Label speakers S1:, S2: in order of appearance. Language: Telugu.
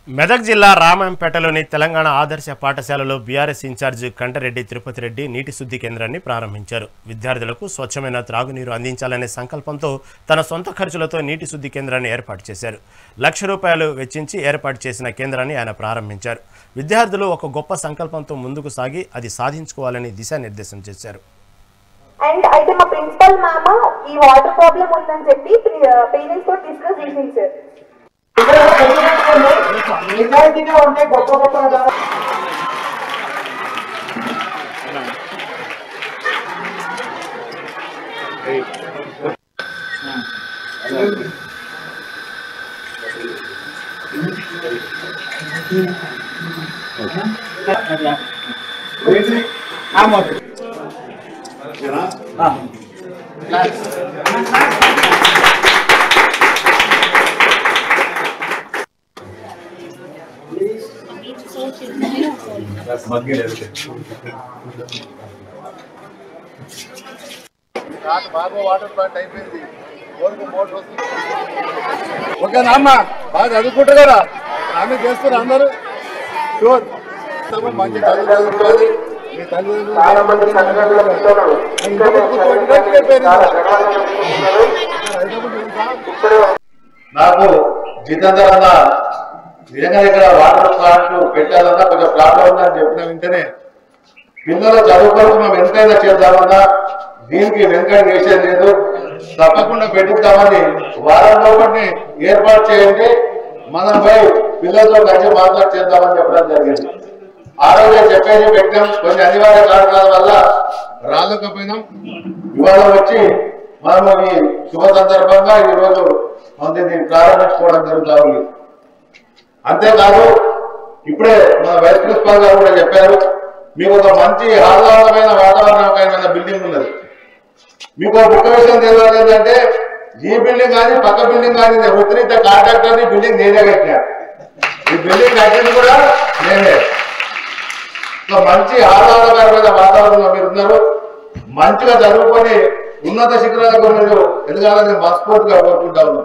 S1: మెదక్ జిల్లా రామంపేటలోని తెలంగాణ ఆదర్శ పాఠశాలలో బీఆర్ఎస్ ఇన్ఛార్జ్ కంటరెడ్డి తిరుపతి రెడ్డి నీటి శుద్ధి కేంద్రాన్ని ప్రారంభించారు. విద్యార్థులకు స్వచ్ఛమైన త్రాగునీరు అందించాలనే సంకల్పంతో తన సొంత ఖర్చులతో నీటి శుద్ధి కేంద్రాన్ని ఏర్పాటు చేశారు. ₹1,00,000 వెచ్చించి ఏర్పాటు చేసిన కేంద్రాన్ని ఆయన ప్రారంభించారు. విద్యార్థులు ఒక గొప్ప సంకల్పంతో ముందుకు సాగి అది సాధించుకోవాలని దిశానిర్దేశం చేశారు.
S2: అండ్ అయితే మా ప్రిన్సిపల్ మ్యామ్ ఈ వాటర్ ప్రాబ్లం ఉందని చెప్పి పేరెంట్స్ తో డిస్కస్ చేసింది సార్. నిజాయితీగా ఉంటే గొప్ప గొప్ప
S3: వాటర్ ప్లాంట్ అయిపోయింది. ఓకేనా అమ్మ, బాగా చదువుకుంటారు కదా, ఆమె చేస్తారు అందరూ. షూర్ మంచి చదువుకోవాలి. మీ తల్లిదండ్రులు నాకు జితేందర్ అన్న నిజంగా ఇక్కడ వాటర్ ప్లాంట్ పెట్టాలన్నా కొంచెం ప్రాబ్లం ఉందని చెప్పిన వెంటనే పిల్లలు చదువుకోవడం మేము ఎంతైనా చేద్దామన్నా దీనికి వెనుకడి వేసేది లేదు, తప్పకుండా పెట్టిద్దామని వారంలో ఒకటి ఏర్పాటు చేయండి, మనం పోయి పిల్లలతో కలిసి మాట్లాడి చేద్దామని చెప్పడం జరిగింది. ఆ రోజే చెప్పేది పెట్టాం, కొన్ని అనివార్య కారణాల వల్ల రాలేకపోయినాం. ఇవాళ వచ్చి మనము ఈ శుభ సందర్భంగా ఈరోజు దీన్ని ప్రారంభించుకోవడం జరుగుతా ఉంది. అంతేకాదు ఇప్పుడే మన వైస్ ప్రిన్సిపాల్ గారు కూడా చెప్పారు, మీకు ఒక మంచి ఆహ్లాదమైన వాతావరణమైన బిల్డింగ్ ఉన్నది. మీకు ఒక ముఖ్య విషయం తెలియాలి ఏంటంటే ఈ బిల్డింగ్ కానీ పక్క బిల్డింగ్ కానీ ఉత్తరీత కాంట్రాక్టర్ ని బిల్డింగ్ నేనే కట్టినా, ఈ బిల్డింగ్ కట్టింది కూడా నేనే. మంచి ఆహ్లాదకరమైన వాతావరణంలో మీరు ఉన్నారు, మంచిగా చదువుకొని ఉన్నత శిఖరాలకు మీరు ఎదగాలని మనస్ఫూర్తిగా కోరుకుంటా ఉన్నాం.